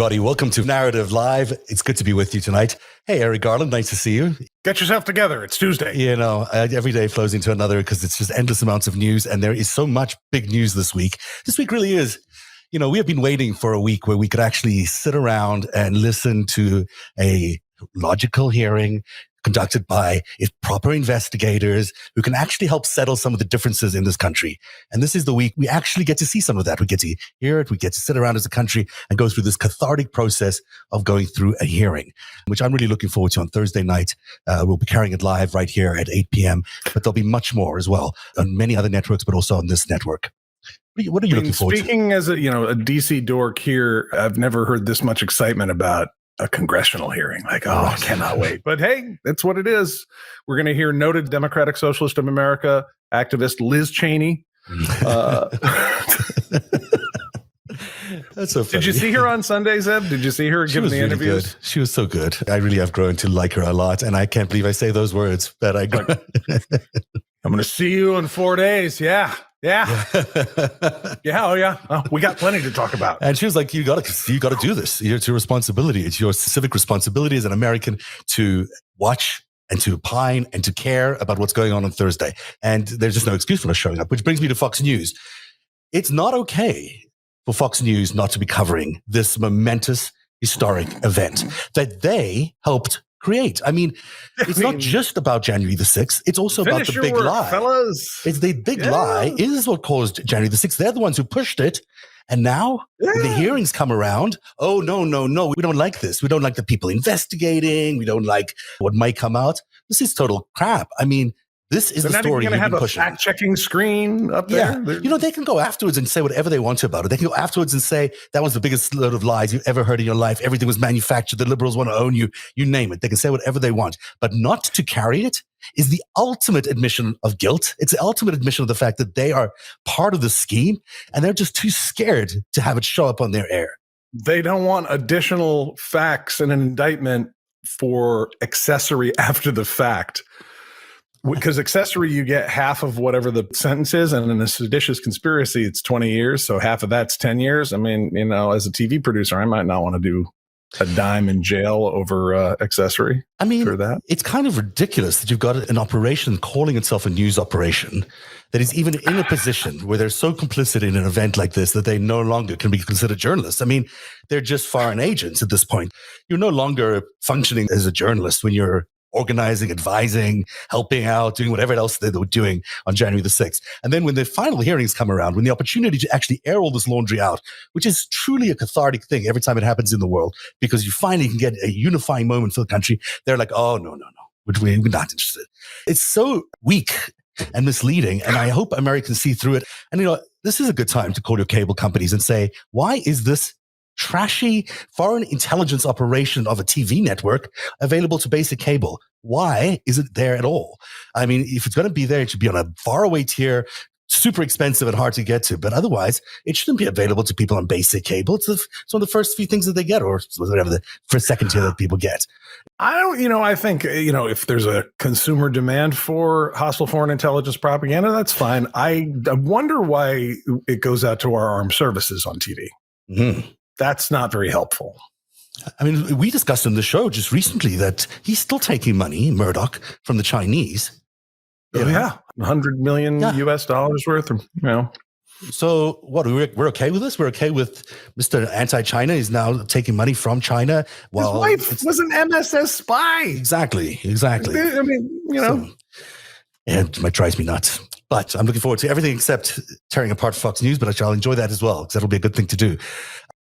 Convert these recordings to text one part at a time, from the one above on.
everybody. Welcome to Narrative Live. It's good to be with you tonight. Hey, Eric Garland, nice to see you. Get yourself together. It's Tuesday. You know, every day flows into another because it's just endless amounts of news, and there is so much big news this week. This week really is, you know, we have been waiting for a week where we could actually sit around and listen to a logical hearing conducted by proper investigators who can actually help settle some of the differences in this country. And this is the week we actually get to see some of that. We get to hear it. We get to sit around as a country and go through this cathartic process of going through a hearing, which I'm really looking forward to on Thursday night. We'll be carrying it live right here at 8 p.m., but there'll be much more as well on many other networks, but also on this network. What are you looking forward to? Speaking as a DC dork here, I've never heard this much excitement about a congressional hearing. Like, oh, I cannot wait. But hey, that's what it is. We're going to hear noted Democratic Socialist of America activist Liz Cheney. That's so funny. Did you see her on Sunday, Zev? Did you see her giving the interviews? Good. She was so good. I really have grown to like her a lot, and I can't believe I say those words, but I'm going to see you in 4 days. Yeah. Oh, yeah. Oh, we got plenty to talk about. And she was like, you got to do this. It's your responsibility. It's your civic responsibility as an American to watch and to opine and to care about what's going on Thursday. And there's just no excuse for us showing up, which brings me to Fox News. It's not okay for Fox News not to be covering this momentous, historic event that they helped create. I mean, it's not just about January the 6th. It's also about the big lie. Fellas. It's the big lie is what caused January the 6th. They're the ones who pushed it. And now when the hearings come around, oh, no. We don't like this. We don't like the people investigating. We don't like what might come out. This is total crap. I mean, this is the story you've been pushing. Have a fact-checking screen up there? Yeah. You know, they can go afterwards and say whatever they want to about it. They can go afterwards and say, that was the biggest load of lies you've ever heard in your life. Everything was manufactured. The liberals want to own you. You name it. They can say whatever they want. But not to carry it is the ultimate admission of guilt. It's the ultimate admission of the fact that they are part of the scheme, and they're just too scared to have it show up on their air. They don't want additional facts in an indictment for accessory after the fact. Because accessory, you get half of whatever the sentence is, and in a seditious conspiracy, it's 20 years. So half of that's 10 years. I mean, you know, as a TV producer, I might not want to do a dime in jail over accessory. I mean, for that. It's kind of ridiculous that you've got an operation calling itself a news operation that is even in a position where they're so complicit in an event like this that they no longer can be considered journalists. I mean, they're just foreign agents at this point. You're no longer functioning as a journalist when you're organizing, advising, helping out, doing whatever else they were doing on January the 6th. And then when the final hearings come around, when the opportunity to actually air all this laundry out, which is truly a cathartic thing every time it happens in the world, because you finally can get a unifying moment for the country, they're like, oh, no. We're not interested. It's so weak and misleading, and I hope Americans see through it. And, you know, this is a good time to call your cable companies and say, why is this trashy foreign intelligence operation of a TV network available to basic cable? Why is it there at all? I mean, if it's going to be there, it should be on a faraway tier, super expensive and hard to get to. But otherwise, it shouldn't be available to people on basic cable. It's one of the first few things that they get, or whatever the first second tier that people get. I think, if there's a consumer demand for hostile foreign intelligence propaganda, that's fine. I wonder why it goes out to our armed services on TV. Mm-hmm. That's not very helpful. I mean, we discussed on the show just recently that he's still taking money, Murdoch, from the Chinese. Oh, yeah. $100 million US dollars worth, So what, we're okay with this? We're okay with Mr. Anti-China is now taking money from China? Well, his wife was an MSS spy. Exactly. I mean, So, it drives me nuts. But I'm looking forward to everything except tearing apart Fox News, but I'll enjoy that as well, because that'll be a good thing to do.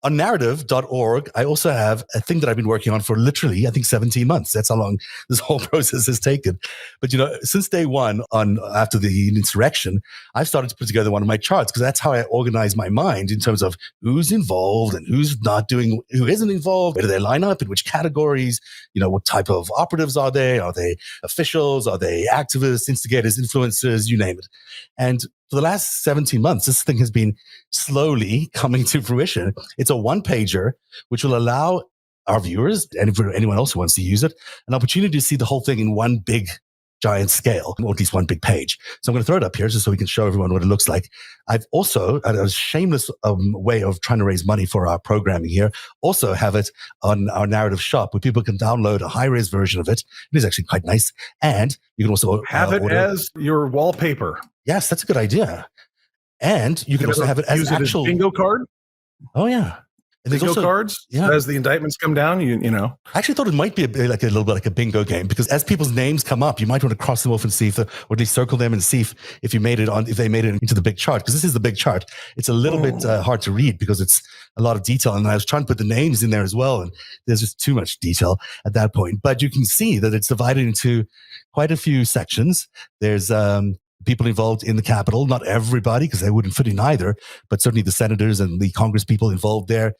On narrative.org, I also have a thing that I've been working on for literally, I think, 17 months. That's how long this whole process has taken. But, since day one after the insurrection, I've started to put together one of my charts, because that's how I organize my mind in terms of who's involved and who's not doing, who isn't involved, where do they line up, in which categories, what type of operatives are they? Are they officials? Are they activists, instigators, influencers, you name it? And for the last 17 months, this thing has been slowly coming to fruition. It's a one-pager, which will allow our viewers, and for anyone else who wants to use it, an opportunity to see the whole thing in one big giant scale, or at least one big page. So I'm going to throw it up here just so we can show everyone what it looks like. I've also, a shameless way of trying to raise money for our programming here, also have it on our narrative shop where people can download a high-res version of it. It is actually quite nice. And you can also have it as your wallpaper. Yes, that's a good idea. And you can also have it as actual bingo card. Oh, yeah. And there's also cards. Yeah. As the indictments come down, you know. I actually thought it might be a little bit like a bingo game, because as people's names come up, you might want to cross them off and see if, or at least circle them and see if they made it into the big chart, because this is the big chart. It's a little bit hard to read because it's a lot of detail, and I was trying to put the names in there as well, and there's just too much detail at that point. But you can see that it's divided into quite a few sections. There's people involved in the Capitol, not everybody, because they wouldn't fit in either, but certainly the senators and the Congress people involved there.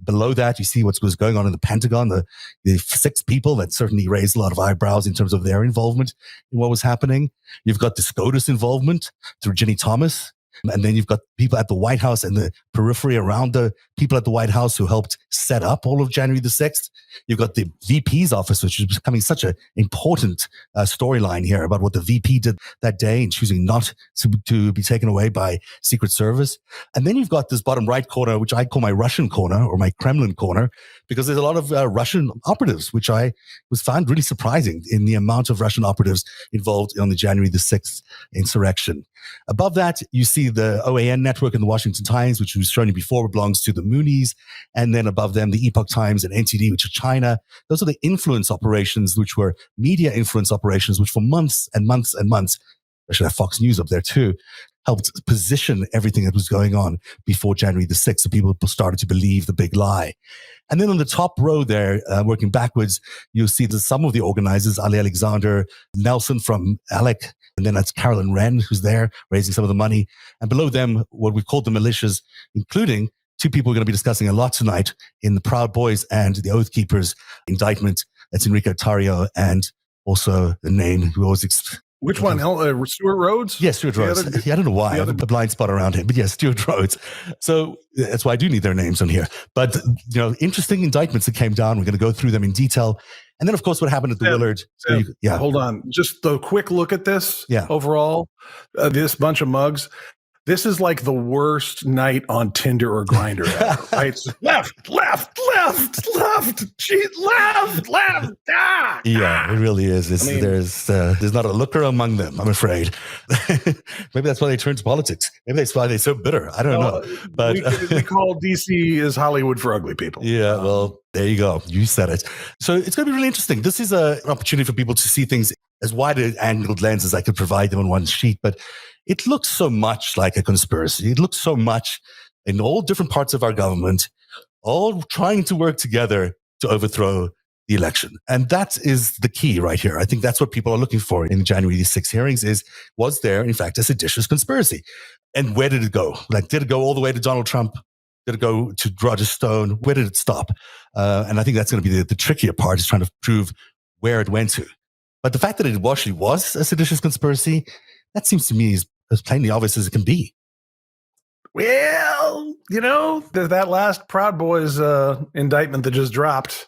Below that, you see what's going on in the Pentagon, the 6 people that certainly raised a lot of eyebrows in terms of their involvement in what was happening. You've got the SCOTUS involvement through Ginny Thomas. And then you've got people at the White House and the periphery around the people at the White House who helped set up all of January the 6th. You've got the VP's office, which is becoming such an important storyline here about what the VP did that day and choosing not to be taken away by Secret Service. And then you've got this bottom right corner, which I call my Russian corner or my Kremlin corner, because there's a lot of Russian operatives, which I found really surprising in the amount of Russian operatives involved on the January the 6th insurrection. Above that, you see the OAN network and the Washington Times, which was shown you before, belongs to the Moonies. And then above them, the Epoch Times and NTD, which are China. Those are the influence operations, which were media influence operations, which for months and months and months, I should have Fox News up there too, helped position everything that was going on before January the 6th. So people started to believe the big lie. And then on the top row there, working backwards, you'll see that some of the organizers, Ali Alexander, Nelson from ALEC, and then that's Carolyn Wren, who's there raising some of the money. And below them, what we call the militias, including 2 people we're going to be discussing a lot tonight in the Proud Boys and the Oath Keepers indictment. That's Enrique Tarrio and also the name who always... Which one? Stuart Rhodes? Yes, Stuart Rhodes. I don't know why. I have a blind spot around him, but yes, Stuart Rhodes. So that's why I do need their names on here. But, interesting indictments that came down. We're going to go through them in detail. And then, of course, what happened at the Willard. Hold on. Just a quick look at this overall. This bunch of mugs. This is like the worst night on Tinder or Grindr ever, right? left. Ah, yeah, it really is. There's not a looker among them, I'm afraid. Maybe that's why they turned to politics. Maybe that's why they're so bitter. I don't know. But we call DC as Hollywood for ugly people. Yeah, well, there you go. You said it. So it's going to be really interesting. This is an opportunity for people to see things as wide an angled lens as I could provide them on one sheet. But it looks so much like a conspiracy. It looks so much in all different parts of our government, all trying to work together to overthrow the election. And that is the key right here. I think that's what people are looking for in the January 6 hearings was there, in fact, a seditious conspiracy? And where did it go? Did it go all the way to Donald Trump? Did it go to Roger Stone? Where did it stop? And I think that's going to be the trickier part, is trying to prove where it went to. But the fact that it actually was a seditious conspiracy, that seems to me as plainly obvious as it can be. Well, that last Proud Boys indictment that just dropped,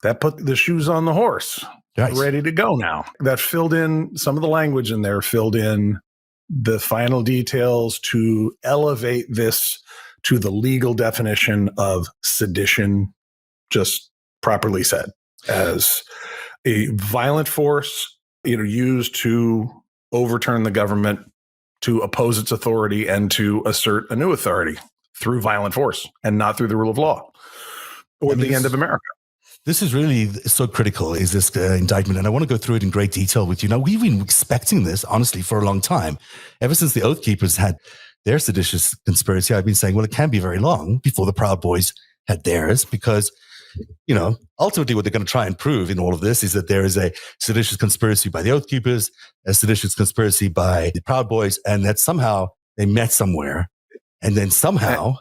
that put the shoes on the horse, ready to go now. That filled in some of the language in there, filled in the final details to elevate this to the legal definition of sedition, just properly said, as a violent force, used to overturn the government, to oppose its authority, and to assert a new authority through violent force and not through the rule of law or the end of America. This is really so critical, is this indictment. And I want to go through it in great detail with you. Now, we've been expecting this, honestly, for a long time. Ever since the Oath Keepers had their seditious conspiracy, I've been saying, well, it can't be very long before the Proud Boys had theirs, because ultimately what they're going to try and prove in all of this is that there is a seditious conspiracy by the Oath Keepers, a seditious conspiracy by the Proud Boys, and that somehow they met somewhere, and then somehow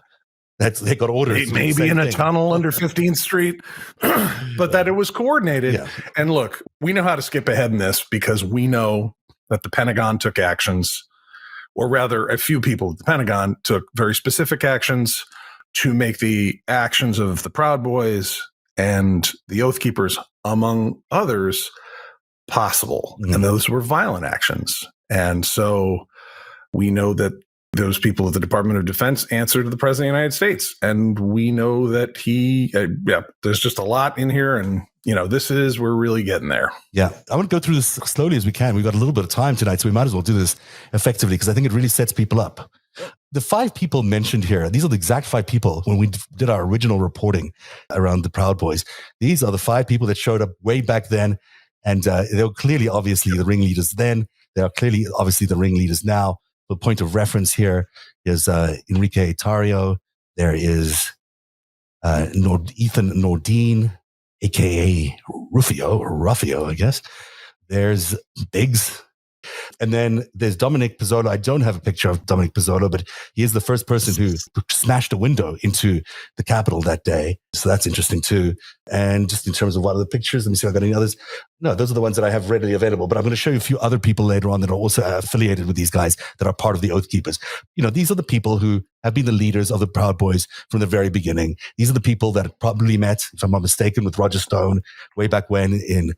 they got orders. Maybe in a tunnel under 15th Street, but that it was coordinated. Yeah. And look, we know how to skip ahead in this, because we know that the Pentagon took actions, or rather a few people at the Pentagon took very specific actions to make the actions of the Proud Boys and the Oath Keepers, among others, possible. And those were violent actions. And so we know that those people at the Department of Defense answer to the President of the United States. And we know that there's just a lot in here. And, we're really getting there. Yeah. I want to go through this slowly as we can. We've got a little bit of time tonight, so we might as well do this effectively because I think it really sets people up. The 5 people mentioned here, these are the exact 5 people when we did our original reporting around the Proud Boys. These are the 5 people that showed up way back then. And they were clearly, obviously, the ringleaders then. They are clearly, obviously, the ringleaders now. The point of reference here is Enrique Tarrio. There is Ethan Nordine, a.k.a. Ruffio, I guess. There's Biggs. And then there's Dominic Pizzolo. I don't have a picture of Dominic Pizzolo, but he is the first person who smashed a window into the Capitol that day. So that's interesting too. And just in terms of what are the pictures, let me see if I've got any others. No, those are the ones that I have readily available, but I'm going to show you a few other people later on that are also affiliated with these guys that are part of the Oath Keepers. These are the people who have been the leaders of the Proud Boys from the very beginning. These are the people that probably met, if I'm not mistaken, with Roger Stone way back when in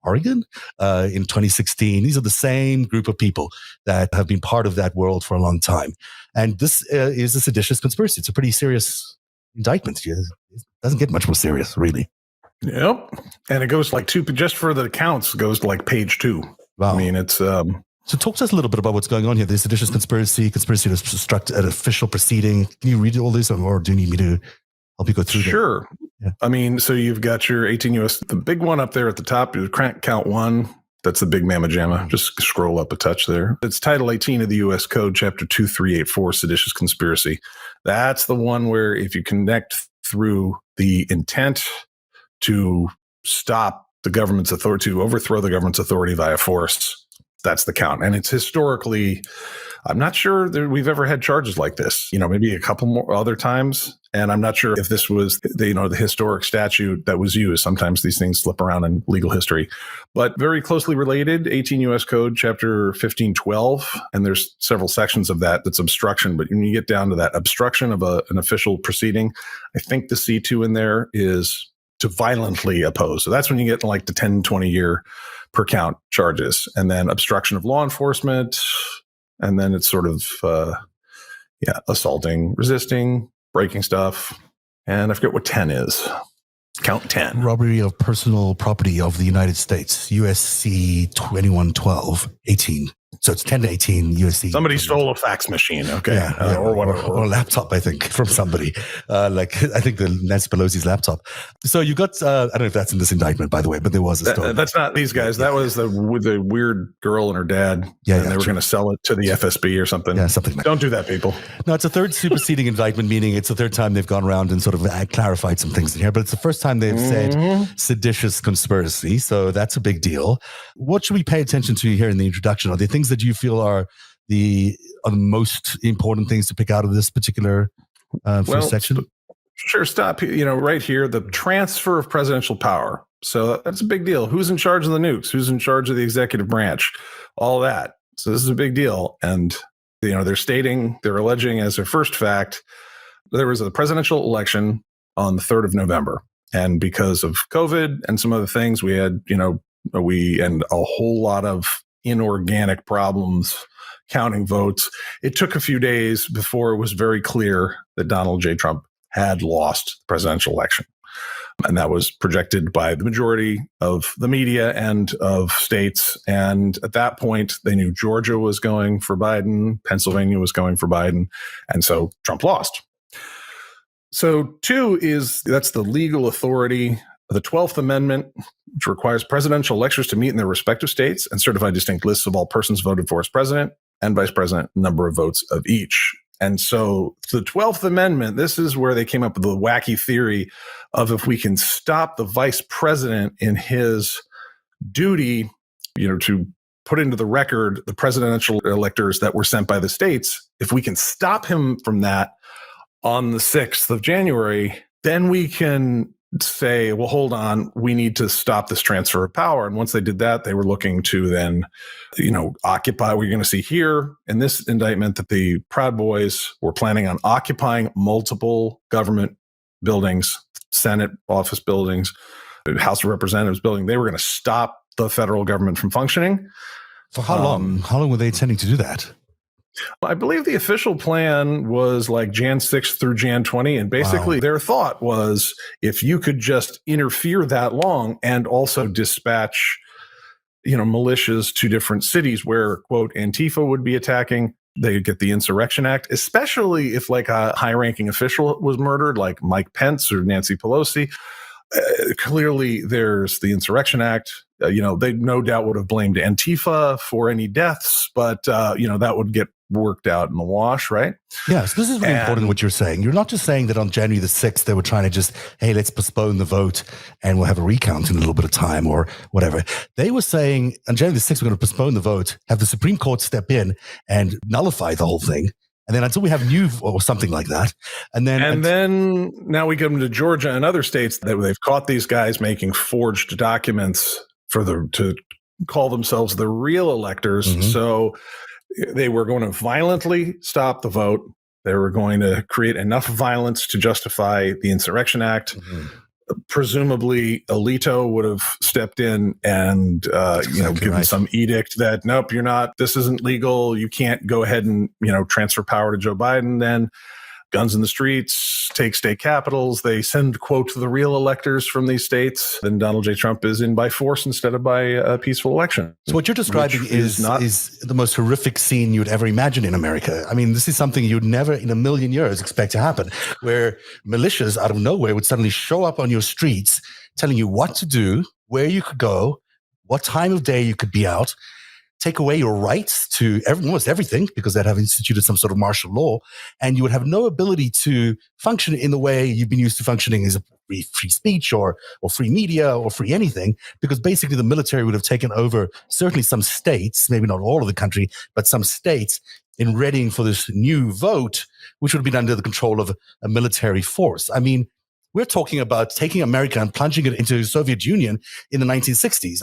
Oregon in 2016. These are the same group of people that have been part of that world for a long time. And this is a seditious conspiracy. It's a pretty serious indictment. It doesn't get much more serious, really. Yep. And it goes just for the counts, it goes to page 2. Wow. I mean, it's... So talk to us a little bit about what's going on here. The seditious conspiracy to obstruct an official proceeding. Can you read all this or do you need me to help you go through Sure. Yeah. I mean, so you've got your 18 U.S. The big one up there at the top, your count 1. That's the big mamma jamma. Just scroll up a touch there. It's Title 18 of the U.S. Code, Chapter 2384, Seditious Conspiracy. That's the one where if you connect through the intent to stop the government's authority, to overthrow the government's authority via force, that's the count. And it's historically, I'm not sure that we've ever had charges like this, maybe a couple more other times. And I'm not sure if this was the historic statute that was used. Sometimes these things slip around in legal history, but very closely related, 18 U.S. Code, Chapter 1512. And there's several sections of that's obstruction. But when you get down to that obstruction of an official proceeding, I think the C2 in there is to violently oppose. So that's when you get the 10, 20 year per count charges. And then obstruction of law enforcement. And then it's sort of, assaulting, resisting, breaking stuff. And I forget what 10 is. Count 10. Robbery of personal property of the United States, USC 2112, 18. So it's 10 to 18 USC. Somebody stole a fax machine. Okay. Yeah, or whatever. Or a laptop, I think, from somebody. I think the Nancy Pelosi's laptop. So you got, I don't know if that's in this indictment, by the way, but there was a story. That's not these guys. That was the weird girl and her dad. Yeah. And they were going to sell it to the FSB or something. Yeah, something like that. Don't do that, people. No, it's a third superseding indictment, meaning it's the third time they've gone around and sort of clarified some things in here, but it's the first time they've said seditious conspiracy. So that's a big deal. What should we pay attention to here in the introduction? Are there things that you feel are the most important things to pick out of this particular first section? Sure. Stop. Right here, the transfer of presidential power. So that's a big deal. Who's in charge of the nukes? Who's in charge of the executive branch? All that. So this is a big deal. And, they're alleging as their first fact, there was a presidential election on the 3rd of November. And because of COVID and some other things, we had, and a whole lot of inorganic problems counting votes. It took a few days before it was very clear that Donald J. Trump had lost the presidential election. And that was projected by the majority of the media and of states. And at that point, they knew Georgia was going for Biden, Pennsylvania was going for Biden. And so Trump lost. So 2 that's the legal authority. The 12th Amendment, which requires presidential electors to meet in their respective states and certify distinct lists of all persons voted for as president and vice president, number of votes of each. And so the 12th Amendment, this is where they came up with the wacky theory of if we can stop the vice president in his duty, to put into the record the presidential electors that were sent by the states, if we can stop him from that on the 6th of January, then we can say, well, hold on, we need to stop this transfer of power. And once they did that, they were looking to then, occupy. We're going to see here in this indictment that the Proud Boys were planning on occupying multiple government buildings, Senate office buildings, House of Representatives building. They were going to stop the federal government from functioning. For how long? How long were they intending to do that? I believe the official plan was like Jan 6th through Jan 20. And basically their thought was if you could just interfere that long and also dispatch, militias to different cities where, quote, Antifa would be attacking, they get the Insurrection Act, especially if like a high-ranking official was murdered, like Mike Pence or Nancy Pelosi. Clearly, there's the Insurrection Act. They no doubt would have blamed Antifa for any deaths, but, that would get worked out in the wash, right? Yes, this is really important what you're saying. You're not just saying that on January the 6th, they were trying to just, hey, let's postpone the vote and we'll have a recount in a little bit of time or whatever. They were saying on January the 6th, we're going to postpone the vote, have the Supreme Court step in and nullify the whole thing. And then until we have new or something like that. And then now we come to Georgia and other states that they've caught these guys making forged documents to call themselves the real electors. Mm-hmm. So they were going to violently stop the vote. They were going to create enough violence to justify the Insurrection Act. Mm-hmm. Presumably, Alito would have stepped in and, given some edict that, nope, you're not, this isn't legal. You can't go ahead and, transfer power to Joe Biden. Then guns in the streets, take state capitals. They send, quote, the real electors from these states. Then Donald J. Trump is in by force instead of by a peaceful election. So what you're describing is the most horrific scene you'd ever imagine in America. I mean, this is something you'd never in a million years expect to happen, where militias out of nowhere would suddenly show up on your streets, telling you what to do, where you could go, what time of day you could be out, take away your rights to almost everything because they'd have instituted some sort of martial law, and you would have no ability to function in the way you've been used to functioning as a free speech or free media or free anything, because basically the military would have taken over certainly some states, maybe not all of the country, but some states in readying for this new vote, which would have been under the control of a military force. I mean, we're talking about taking America and plunging it into the Soviet Union in the 1960s.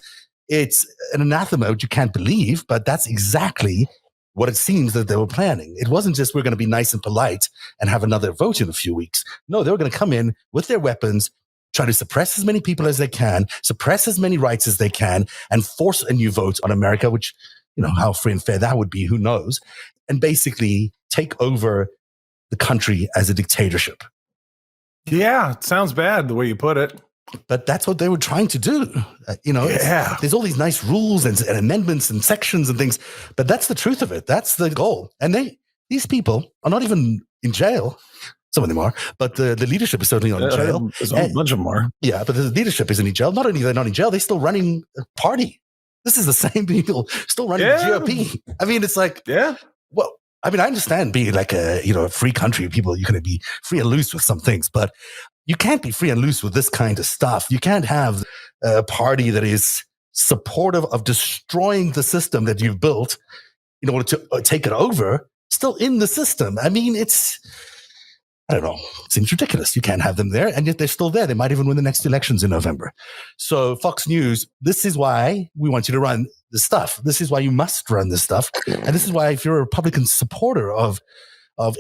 It's an anathema which you can't believe, but that's exactly what it seems that they were planning. It wasn't just we're going to be nice and polite and have another vote in a few weeks. No, they were going to come in with their weapons, try to suppress as many people as they can, suppress as many rights as they can, and force a new vote on America, which, how free and fair that would be, who knows, and basically take over the country as a dictatorship. Yeah, it sounds bad the way you put it. But that's what they were trying to do. There's all these nice rules and amendments and sections and things, but that's the truth of it. That's the goal. And these people are not even in jail. Some of them are, but the leadership is certainly not in jail. There's a bunch of them are. Yeah, but the leadership isn't in jail. Not only are they not in jail, they're still running a party. This is the same people still running the GOP. I mean, it's like, well, I mean, I understand being like a free country, people, you can be free and loose with some things, but you can't be free and loose with this kind of stuff. You can't have a party that is supportive of destroying the system that you've built in order to take it over, still in the system. I mean, I don't know. It seems ridiculous. You can't have them there, and yet they're still there. They might even win the next elections in November. So Fox News, this is why we want you to run this stuff. This is why you must run this stuff. And this is why if you're a Republican supporter of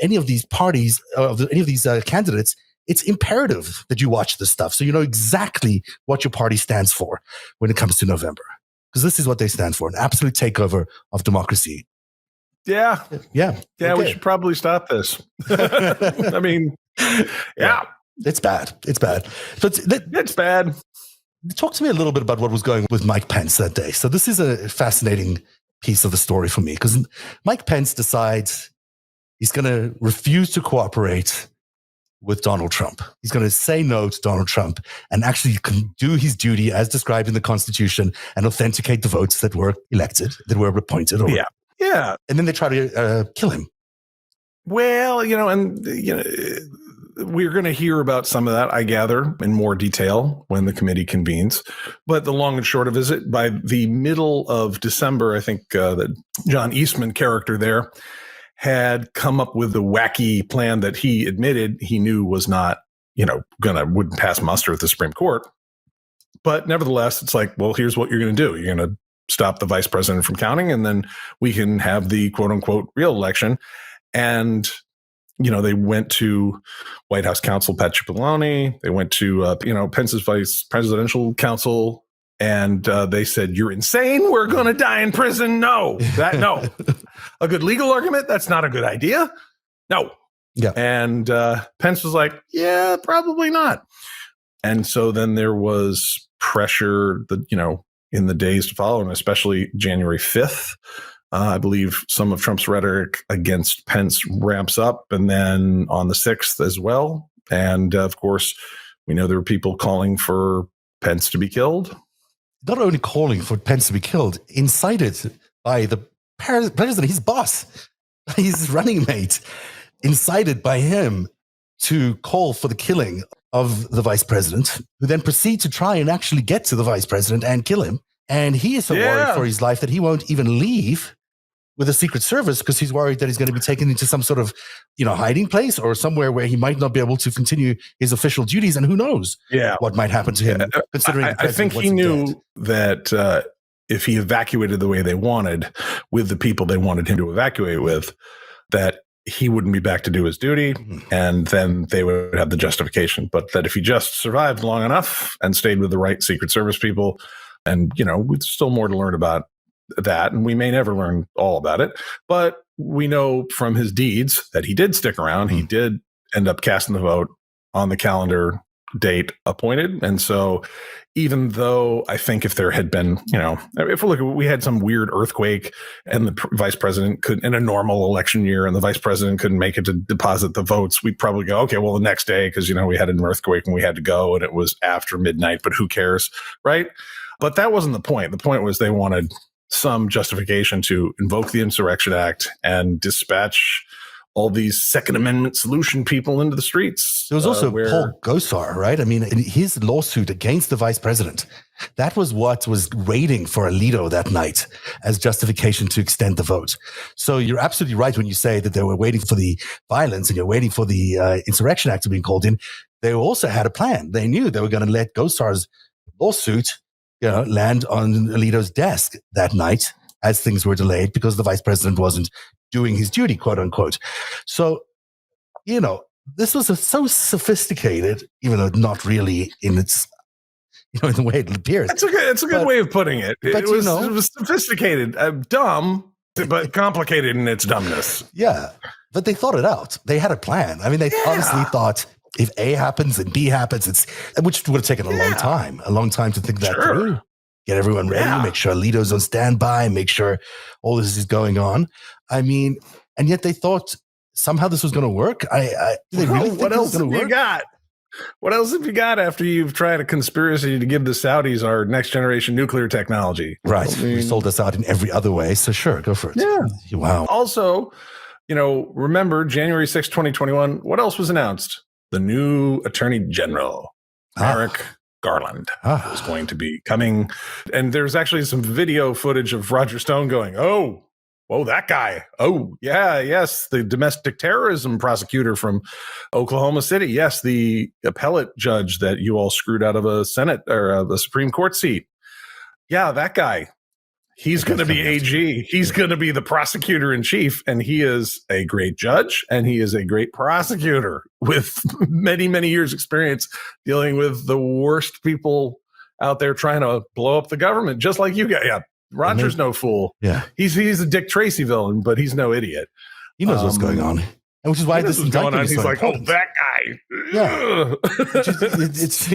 any of these parties, of any of these candidates, it's imperative that you watch this stuff so you know exactly what your party stands for when it comes to November. Because this is what they stand for, an absolute takeover of democracy. Yeah. Okay. We should probably stop this. I mean, yeah. It's bad. It's bad. It's bad. Talk to me a little bit about what was going on with Mike Pence that day. So this is a fascinating piece of the story for me because Mike Pence decides he's going to refuse to cooperate with Donald Trump. He's going to say no to Donald Trump and actually do his duty as described in the Constitution and authenticate the votes that were elected, that were appointed. Yeah. And then they try to kill him. Well, we're going to hear about some of that, I gather, in more detail when the committee convenes. But the long and short of it is by the middle of December, I think that John Eastman character there had come up with the wacky plan that he admitted he knew was not, wouldn't pass muster at the Supreme Court. But nevertheless, it's like, well, here's what you're going to do. You're going to stop the vice president from counting, and then we can have the quote unquote real election. And, they went to White House counsel Pat Cipollone. They went to, Pence's vice presidential counsel And they said, "You're insane. We're going to die in prison." No. A good legal argument? That's not a good idea. No. Yeah. And Pence was like, "Yeah, probably not." And so then there was pressure that, in the days to follow, and especially January 5th, I believe some of Trump's rhetoric against Pence ramps up, and then on the 6th as well. And of course, we know there were people calling for Pence to be killed. Not only calling for Pence to be killed, incited by the president, his boss, his running mate, incited by him to call for the killing of the vice president, who then proceed to try and actually get to the vice president and kill him. And he is so worried for his life that he won't even leave with the Secret Service because he's worried that he's going to be taken into some sort of, hiding place or somewhere where he might not be able to continue his official duties. And who knows what might happen to him, considering I think he knew that if he evacuated the way they wanted with the people they wanted him to evacuate with, that he wouldn't be back to do his duty, and then they would have the justification. But that if he just survived long enough and stayed with the right Secret Service people, and, there's still more to learn about that, and we may never learn all about it, but we know from his deeds that he did stick around. He did end up casting the vote on the calendar date appointed. And so even though I think if there had been, if we had some weird earthquake and the vice president in a normal election year, and the vice president couldn't make it to deposit the votes, we'd probably go, okay, well, the next day, because, we had an earthquake and we had to go and it was after midnight, but who cares, right? But that wasn't the point. The point was they wanted some justification to invoke the Insurrection Act and dispatch all these Second Amendment solution people into the streets. There was also Paul Gosar, right? I mean, in his lawsuit against the vice president, that was what was waiting for Alito that night as justification to extend the vote. So you're absolutely right when you say that they were waiting for the violence and you're waiting for the Insurrection Act to be called in. They also had a plan. They knew they were going to let Gosar's lawsuit land on Alito's desk that night as things were delayed because the vice president wasn't doing his duty, quote unquote. So, this was so sophisticated, even though not really in its, in the way it appears. It's a good way of putting it. It was sophisticated, dumb, but complicated in its dumbness. Yeah. But they thought it out. They had a plan. I mean, they honestly thought if A happens and B happens, which would have taken a long time to think that through. Get everyone ready, make sure Alito's on standby, make sure all this is going on. I mean, and yet they thought somehow this was going to work. What else have you got? What else have you got after you've tried a conspiracy to give the Saudis our next generation nuclear technology? Right. We sold us out in every other way. So sure, go for it. Yeah. Wow. Also, remember January 6, 2021, what else was announced? The new Attorney General, Merrick Garland, is going to be coming. And there's actually some video footage of Roger Stone going, "Oh, whoa, that guy. Oh, yeah, yes, the domestic terrorism prosecutor from Oklahoma City. Yes, the appellate judge that you all screwed out of a Senate or a Supreme Court seat. Yeah, that guy. He's going to be AG. He's going to be the prosecutor in chief, and he is a great judge, and he is a great prosecutor with many, many years experience dealing with the worst people out there trying to blow up the government, just like you guys. Yeah, Roger's no fool. Yeah, he's a Dick Tracy villain, but he's no idiot. He knows what's going on. And which is why this indictment is so He's like, important. "Oh, that guy." Yeah. It's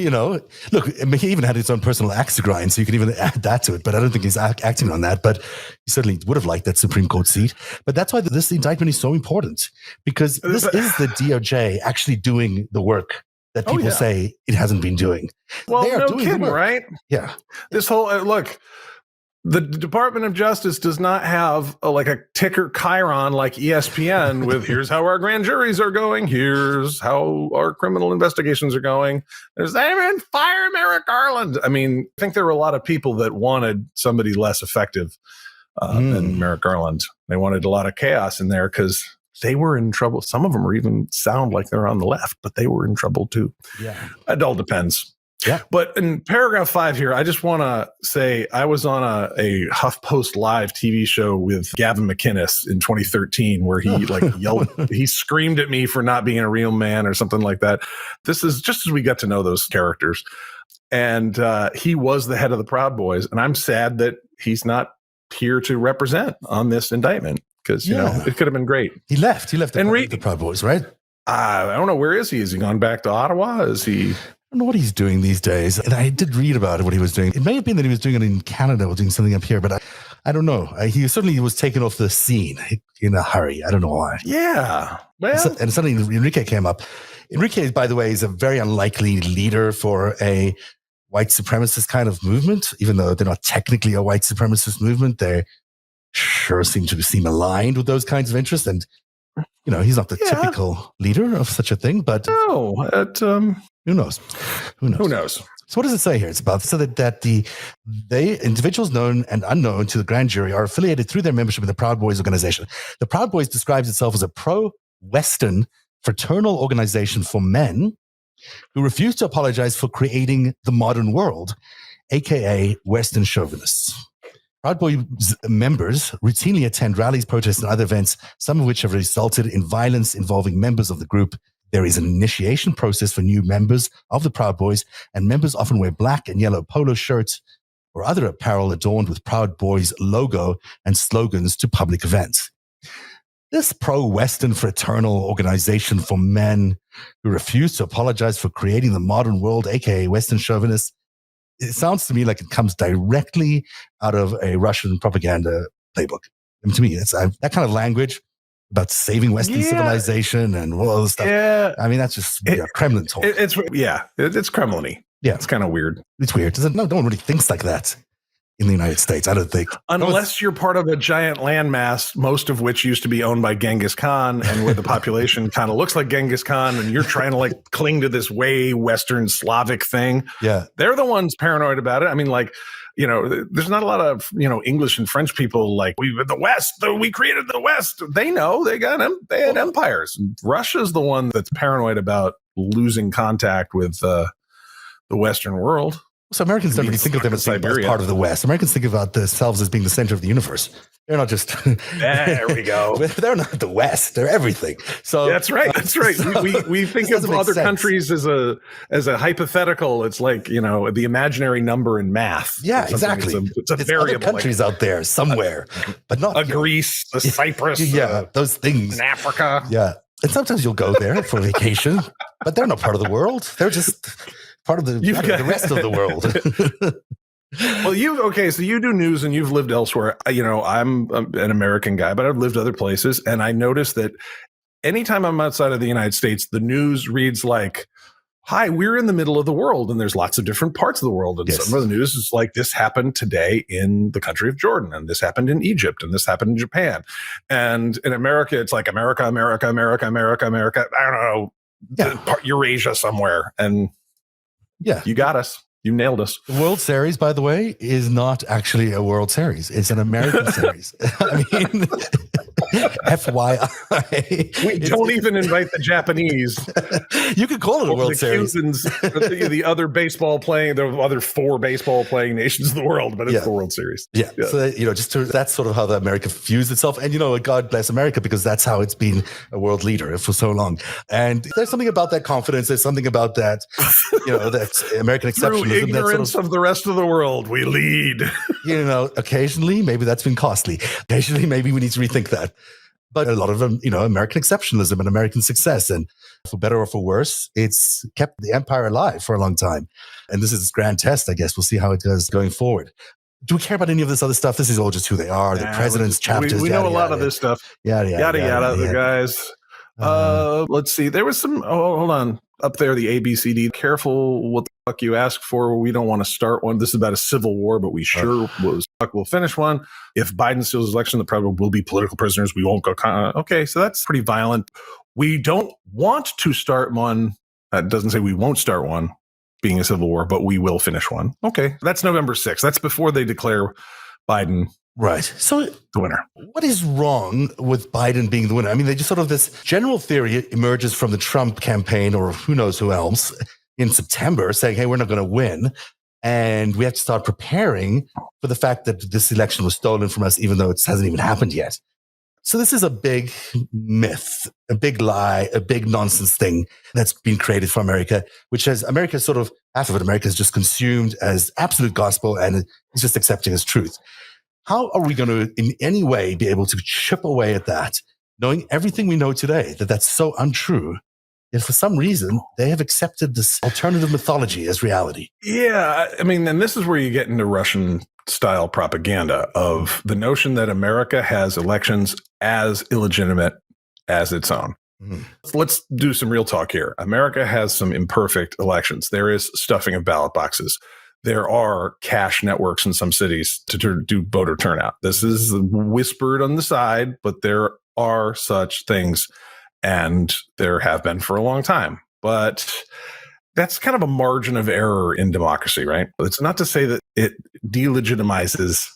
look, he even had his own personal axe to grind, so you can even add that to it. But I don't think he's acting on that. But he certainly would have liked that Supreme Court seat. But that's why this indictment is so important, because this is the DOJ actually doing the work that people say it hasn't been doing. Well, they are no doing kidding, the work. right? Yeah. This whole look. The Department of Justice does not have a ticker chyron like ESPN with here's how our grand juries are going, here's how our criminal investigations are going. There's even fire Merrick Garland. I mean, I think there were a lot of people that wanted somebody less effective than Merrick Garland. They wanted a lot of chaos in there because they were in trouble. Some of them are even sound like they're on the left, but they were in trouble too. Yeah. It all depends. Yeah. But in paragraph 5 here, I just want to say I was on a HuffPost Live TV show with Gavin McInnes in 2013 where he yelled, he screamed at me for not being a real man or something like that. This is just as we got to know those characters. And he was the head of the Proud Boys. And I'm sad that he's not here to represent on this indictment because, you know, it could have been great. He left the Proud Boys, right? I don't know. Where is he? Is he gone back to Ottawa? Is he... I don't know what he's doing these days. And I did read about what he was doing. It may have been that he was doing it in Canada or doing something up here, but I don't know. He certainly was taken off the scene in a hurry. I don't know why. Yeah. Well, and suddenly Enrique came up. Enrique, by the way, is a very unlikely leader for a white supremacist kind of movement, even though they're not technically a white supremacist movement. They sure seem aligned with those kinds of interests. And, you know, he's not the typical leader of such a thing, but who knows? Who knows? So what does it say here? It's about so that they individuals known and unknown to the grand jury are affiliated through their membership in the Proud Boys organization. The Proud Boys describes itself as a pro-Western fraternal organization for men who refuse to apologize for creating the modern world, aka Western chauvinists. Proud Boys members routinely attend rallies, protests, and other events, some of which have resulted in violence involving members of the group. There is an initiation process for new members of the Proud Boys, and members often wear black and yellow polo shirts or other apparel adorned with Proud Boys logo and slogans to public events. This pro-Western fraternal organization for men who refuse to apologize for creating the modern world, aka Western chauvinists, it sounds to me like it comes directly out of a Russian propaganda playbook. I mean, to me, it's that kind of language about saving Western civilization and all other stuff. Yeah. I mean, that's just Kremlin talk. It's Kremlin-y. Yeah. It's kind of weird. It's weird. No one really thinks like that in the United States, I don't think. Unless you're part of a giant landmass, most of which used to be owned by Genghis Khan, and where the population kind of looks like Genghis Khan, and you're trying to like cling to this way Western Slavic thing. Yeah. They're the ones paranoid about it. I mean, like, you know, there's not a lot of, you know, English and French people like the West, we created the West. They know they had empires. Russia's the one that's paranoid about losing contact with the Western world. So Americans don't really think of them as part of the West. Americans think about themselves as being the center of the universe. They're not just... There we go. They're not the West. They're everything. So That's right. We think of other countries as a hypothetical. It's like, you know, the imaginary number in math. Yeah, exactly. It's a variable. Other countries out there somewhere, but not... Greece, Cyprus. Those things. In Africa. Yeah. And sometimes you'll go there for vacation, but they're not part of the world. They're just... part of the rest of the world. Well, so you do news and you've lived elsewhere. You know, I'm an American guy, but I've lived other places. And I noticed that anytime I'm outside of the United States, the news reads like, hi, we're in the middle of the world. And there's lots of different parts of the world. And some of the news is like, this happened today in the country of Jordan. And this happened in Egypt. And this happened in Japan. And in America, it's like America. I don't know, Eurasia somewhere. And yeah, you got us. You nailed us. The World Series, by the way, is not actually a World Series. It's an American series. I mean, FYI. We don't even invite the Japanese. You could call it a World Series. Cubans, the other four baseball playing nations of the world, but it's the World Series. Yeah. So, you know, that's sort of how the America views itself. And, you know, God bless America, because that's how it's been a world leader for so long. And there's something about that confidence. There's something about that, you know, that American exceptionalism. Through ignorance of the rest of the world, we lead. You know, occasionally, maybe that's been costly. Occasionally, maybe we need to rethink that. But a lot of them, you know, American exceptionalism and American success, and for better or for worse, it's kept the empire alive for a long time. And this is its grand test, I guess. We'll see how it does going forward. Do we care about any of this other stuff? This is all just who they are, the president's chapters. We know a lot of this stuff. Yada, the guys. Let's see. There was some, hold on. Up there, the ABCD. Careful what the fuck you ask for. We don't want to start one. This is about a civil war, but we sure will finish one. If Biden steals his election, the president will be political prisoners. We won't go. Okay, so that's pretty violent. We don't want to start one. That doesn't say we won't start one, being a civil war, but we will finish one. Okay, that's November 6th. That's before they declare Biden. Right. So the winner. What is wrong with Biden being the winner? I mean, they just sort of this general theory emerges from the Trump campaign, or who knows who else, in September, saying, hey, we're not going to win. And we have to start preparing for the fact that this election was stolen from us, even though it hasn't even happened yet. So this is a big myth, a big lie, a big nonsense thing that's been created for America, which has America sort of, half of it, America is just consumed as absolute gospel and it's just accepting as truth. How are we going to in any way be able to chip away at that, knowing everything we know today, that that's so untrue? Yet for some reason, they have accepted this alternative mythology as reality. Yeah. I mean, and this is where you get into Russian style propaganda of the notion that America has elections as illegitimate as its own. Mm-hmm. Let's do some real talk here. America has some imperfect elections. There is stuffing of ballot boxes. There are cash networks in some cities to do voter turnout. This is whispered on the side, but there are such things, and there have been for a long time. But that's kind of a margin of error in democracy, right? It's not to say that it delegitimizes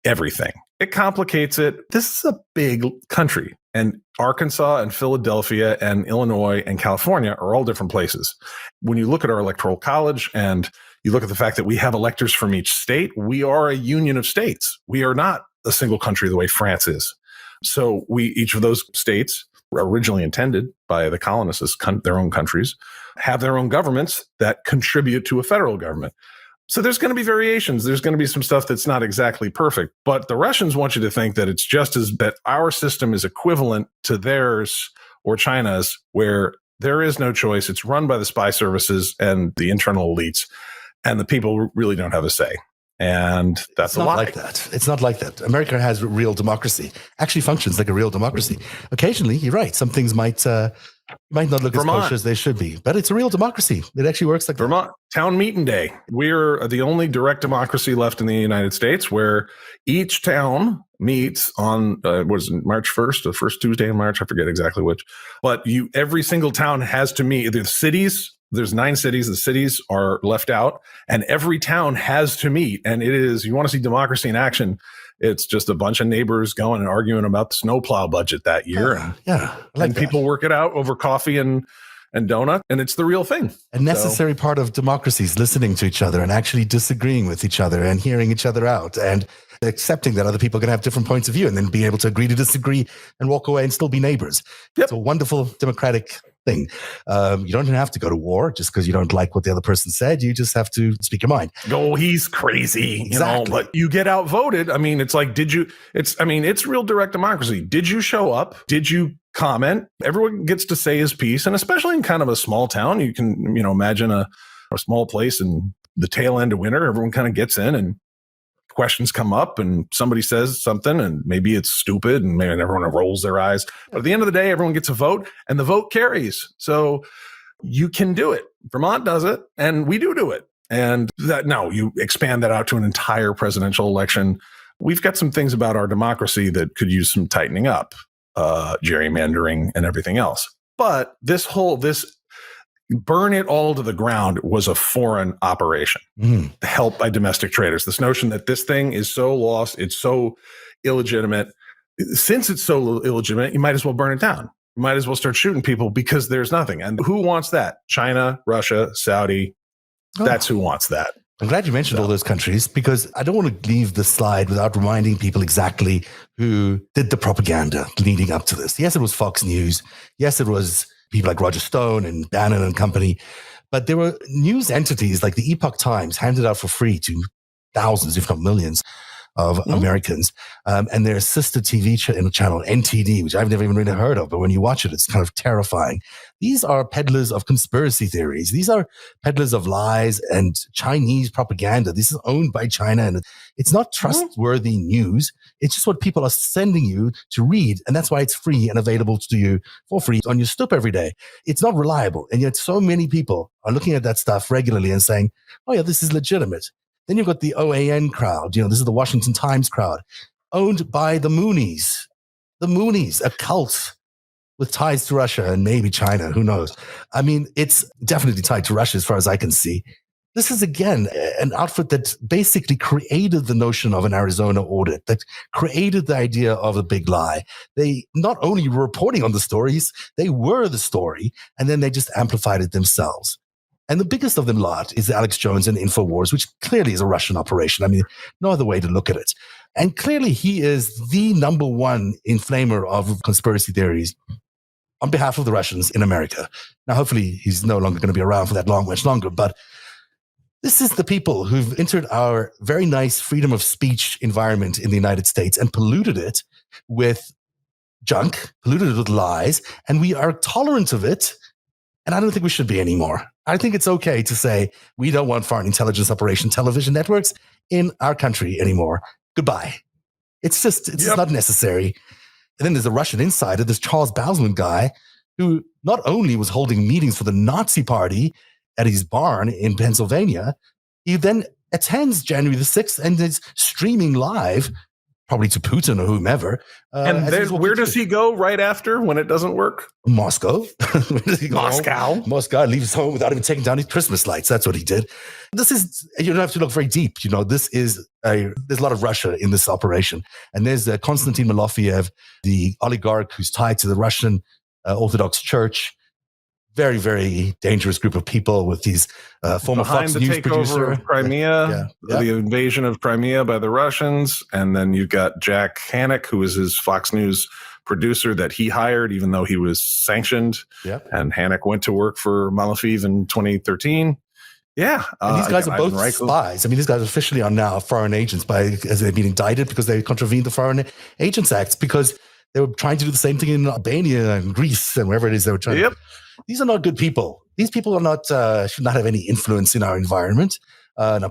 everything. It complicates it. This is a big country, and Arkansas and Philadelphia and Illinois and California are all different places. When you look at our electoral college and you look at the fact that we have electors from each state, we are a union of states. We are not a single country the way France is. So each of those states, originally intended by the colonists as their own countries, have their own governments that contribute to a federal government. So there's going to be variations. There's going to be some stuff that's not exactly perfect. But the Russians want you to think that it's just as that our system is equivalent to theirs or China's, where there is no choice. It's run by the spy services and the internal elites, and the people really don't have a say. And that's a lie. Like that. It's not like that. America has real democracy. Actually functions like a real democracy. Occasionally, you're right. Some things might not look Vermont, as kosher as they should be, but it's a real democracy. It actually works like Vermont town meeting day. We're the only direct democracy left in the United States, where each town meets on March 1st, the first Tuesday in March. I forget exactly which, but every single town has to meet. The cities. There's 9 cities. The cities are left out, and every town has to meet. And it is, you want to see democracy in action, it's just a bunch of neighbors going and arguing about the snowplow budget that year. And people work it out over coffee and donut, and it's the real thing. A necessary part of democracy is listening to each other and actually disagreeing with each other and hearing each other out and accepting that other people are going to have different points of view and then being able to agree to disagree and walk away and still be neighbors. Yep. It's a wonderful democratic thing. You don't have to go to war just because you don't like what the other person said. You just have to speak your mind. Oh, he's crazy. Exactly. But you get outvoted. I mean, it's like, it's real direct democracy. Did you show up? Did you comment? Everyone gets to say his piece. And especially in kind of a small town, you can, imagine a small place in the tail end of winter, everyone kind of gets in and questions come up and somebody says something and maybe it's stupid and maybe everyone rolls their eyes. But at the end of the day, everyone gets a vote and the vote carries. So you can do it. Vermont does it and we do it. And you expand that out to an entire presidential election. We've got some things about our democracy that could use some tightening up, gerrymandering and everything else. But this burn it all to the ground was a foreign operation helped by domestic traders. This notion that this thing is so lost, it's so illegitimate. Since it's so illegitimate, you might as well burn it down. You might as well start shooting people because there's nothing. And who wants that? China, Russia, Saudi. That's who wants that. I'm glad you mentioned all those countries because I don't want to leave the slide without reminding people exactly who did the propaganda leading up to this. Yes, it was Fox News. Yes, it was people like Roger Stone and Bannon and company. But there were news entities like the Epoch Times handed out for free to thousands, if not millions, of Americans. And their sister TV channel, NTD, which I've never even really heard of, but when you watch it, it's kind of terrifying. These are peddlers of conspiracy theories. These are peddlers of lies and Chinese propaganda. This is owned by China, and it's not trustworthy news. It's just what people are sending you to read, and that's why it's free and available to you for free on your stoop every day. It's not reliable, and yet so many people are looking at that stuff regularly and saying, oh yeah, this is legitimate. Then you've got the OAN crowd. This is the Washington Times crowd, owned by the Moonies. The Moonies, a cult with ties to Russia and maybe China. Who knows? I mean, it's definitely tied to Russia as far as I can see. This is, again, an outfit that basically created the notion of an Arizona audit, that created the idea of a big lie. They not only were reporting on the stories, they were the story, and then they just amplified it themselves. And the biggest of them lot is Alex Jones and InfoWars, which clearly is a Russian operation. I mean, no other way to look at it. And clearly he is the number one inflamer of conspiracy theories on behalf of the Russians in America. Now, hopefully he's no longer going to be around for that much longer, but this is the people who've entered our very nice freedom of speech environment in the United States and polluted it with junk, polluted it with lies, and we are tolerant of it. And I don't think we should be anymore. I think it's okay to say we don't want foreign intelligence operation television networks in our country anymore. Goodbye. It's just not necessary. And then there's a Russian insider, this Charles Bausman guy, who not only was holding meetings for the Nazi Party at his barn in Pennsylvania, he then attends January the 6th and is streaming live, probably to Putin or whomever. And then where does he go right after when it doesn't work? Moscow. Where does he go? Moscow. Leaves his home without even taking down his Christmas lights. That's what he did. This is, you don't have to look very deep. You know, there's a lot of Russia in this operation. And there's Konstantin Malofeyev, the oligarch who's tied to the Russian Orthodox Church. Very, very dangerous group of people with these former Behind Fox News producer of Crimea, the invasion of Crimea by the Russians, and then you've got Jack Hannock, who was his Fox News producer that he hired, even though he was sanctioned. Yeah. And Hannock went to work for Malofeyev in 2013. Yeah, and these guys are both spies. I mean, these guys officially are now foreign agents as they've been indicted because they contravened the Foreign Agents Act because they were trying to do the same thing in Albania and Greece and wherever it is they were trying. Yep. These are not good people. These people are not should not have any influence in our environment.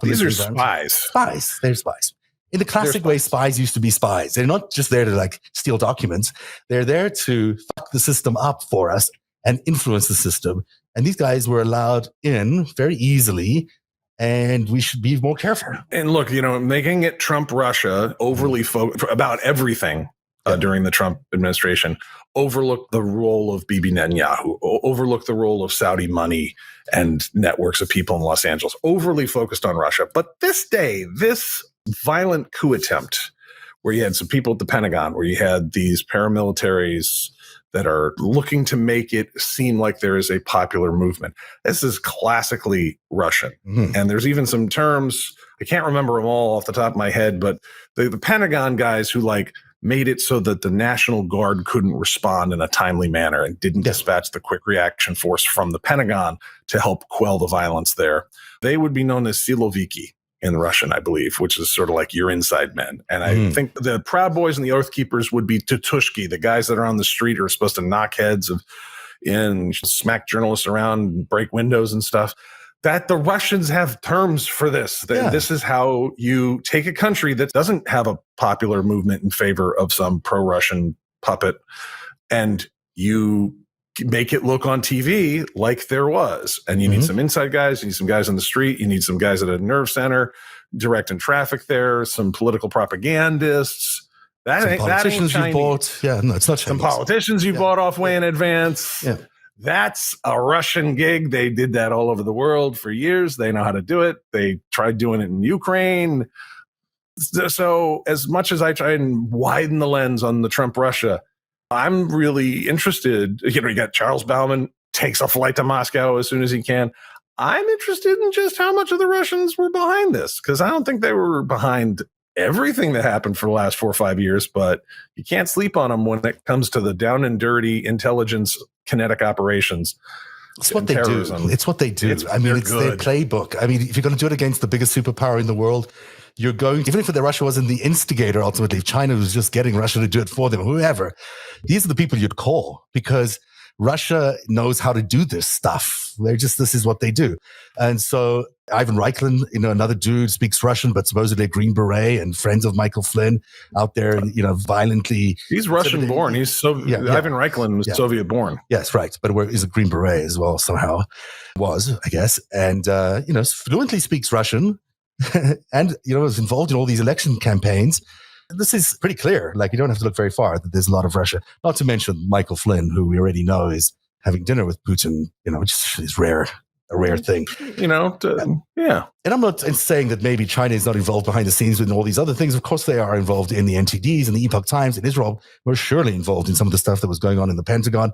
These are spies. Spies. They're spies. In the classic way, spies used to be spies. They're not just there to like steal documents. They're there to fuck the system up for us and influence the system. And these guys were allowed in very easily, and we should be more careful. And look, making it Trump Russia overly focused about everything during the Trump administration, overlooked the role of Bibi Netanyahu, overlooked the role of Saudi money and networks of people in Los Angeles, overly focused on Russia. But this violent coup attempt where you had some people at the Pentagon, where you had these paramilitaries that are looking to make it seem like there is a popular movement. This is classically Russian. Mm-hmm. And there's even some terms, I can't remember them all off the top of my head, but the Pentagon guys who made it so that the National Guard couldn't respond in a timely manner and didn't dispatch the quick reaction force from the Pentagon to help quell the violence there. They would be known as Siloviki in Russian, I believe, which is sort of like your inside men. And I think the Proud Boys and the Oath Keepers would be Tutushki, the guys that are on the street are supposed to knock heads and smack journalists around and break windows and stuff. That the Russians have terms for this. This is how you take a country that doesn't have a popular movement in favor of some pro-Russian puppet, and you make it look on TV like there was. And you need some inside guys, you need some guys on the street, you need some guys at a nerve center, directing traffic there, some political propagandists. Politicians you bought. Yeah, no, it's not Chinese. Some politicians you bought off way in advance. Yeah. That's a Russian gig. They did that all over the world for years. They know how to do it. They tried doing it in Ukraine. So as much as I try and widen the lens on the Trump Russia, I'm really interested. You got Charles Bauman takes a flight to Moscow as soon as he can. I'm interested in just how much of the Russians were behind this, because I don't think they were behind everything that happened for the last 4 or 5 years, but you can't sleep on them when it comes to the down and dirty intelligence kinetic operations. It's what they do. It's what they do. It's their playbook. I mean, if you're going to do it against the biggest superpower in the world, you're going, even if Russia wasn't the instigator, ultimately, if China was just getting Russia to do it for them, whoever, these are the people you'd call, because Russia knows how to do this stuff. This is what they do. And so Ivan Reichland, another dude, speaks Russian, but supposedly a Green Beret and friends of Michael Flynn out there, violently. He's Russian born. He's Ivan Reichland was Soviet born. Yes, right. But he's a Green Beret as well, somehow. Was, I guess. And, fluently speaks Russian and, was involved in all these election campaigns. This is pretty clear. You don't have to look very far that there's a lot of Russia. Not to mention Michael Flynn, who we already know is having dinner with Putin, which is rare. A rare thing, And I'm not saying that maybe China is not involved behind the scenes with all these other things. Of course, they are involved in the NTDs and the Epoch Times, and Israel were surely involved in some of the stuff that was going on in the Pentagon.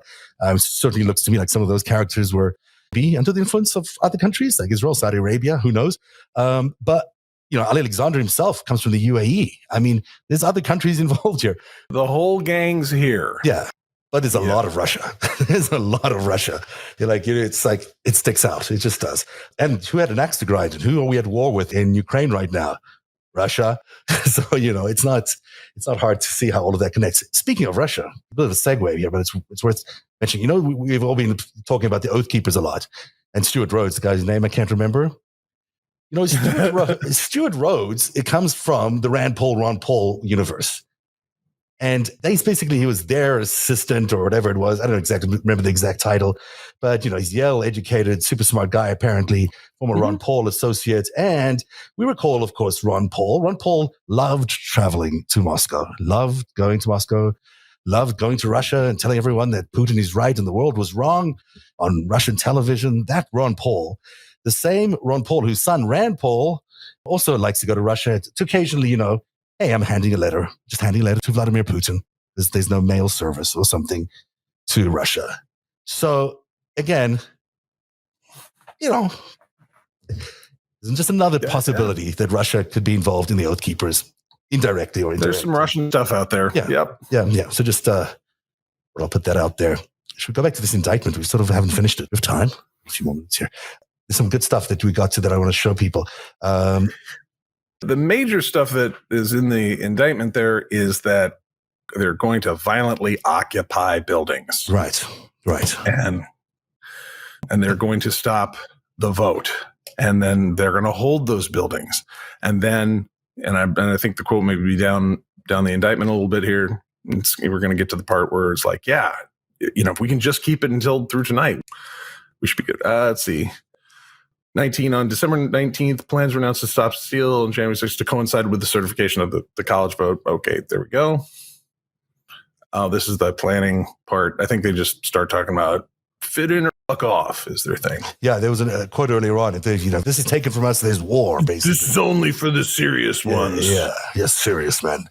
Certainly looks to me like some of those characters were be under the influence of other countries like Israel, Saudi Arabia, who knows? But Ali Alexander himself comes from the UAE. I mean, there's other countries involved here. The whole gang's here. Yeah. But there's a lot of Russia. There's a lot of Russia. It's like, it sticks out. It just does. And who had an axe to grind? And who are we at war with in Ukraine right now? Russia. So, it's not hard to see how all of that connects. Speaking of Russia, a bit of a segue here, but it's worth mentioning. We've all been talking about the Oath Keepers a lot. And Stuart Rhodes, the guy's name I can't remember. Stuart Rhodes, it comes from the Rand Paul, Ron Paul universe. And he was their assistant or whatever it was. I don't exactly remember the exact title, but he's Yale-educated, super smart guy, apparently, former Ron Paul associate. And we recall, of course, Ron Paul. Ron Paul loved traveling to Moscow, loved going to Moscow, loved going to Russia and telling everyone that Putin is right and the world was wrong on Russian television. That Ron Paul, the same Ron Paul whose son, Rand Paul, also likes to go to Russia to occasionally, hey, I'm handing a letter to Vladimir Putin. There's no mail service or something to Russia. So again, there's just another possibility that Russia could be involved in the Oath Keepers, indirectly or indirectly. There's some Russian stuff out there. Yeah. Yep. Yeah. So just, I'll put that out there. Should we go back to this indictment? We sort of haven't finished it. We have time. A few more minutes here. There's some good stuff that we got to that I want to show people. The major stuff that is in the indictment there is that they're going to violently occupy buildings. Right. And they're going to stop the vote. And then they're going to hold those buildings. And then, I think the quote may be down the indictment a little bit here. We're going to get to the part where it's like, if we can just keep it until through tonight, we should be good. Let's see. On December 19th, plans were announced to stop steal on January 6th to coincide with the certification of the college vote. Okay, there we go. This is the planning part. I think they just start talking about fit in or fuck off is their thing. Yeah, there was a quote earlier on. This is taken from us. There's war, basically. This is only for the serious ones. Yeah, serious, man.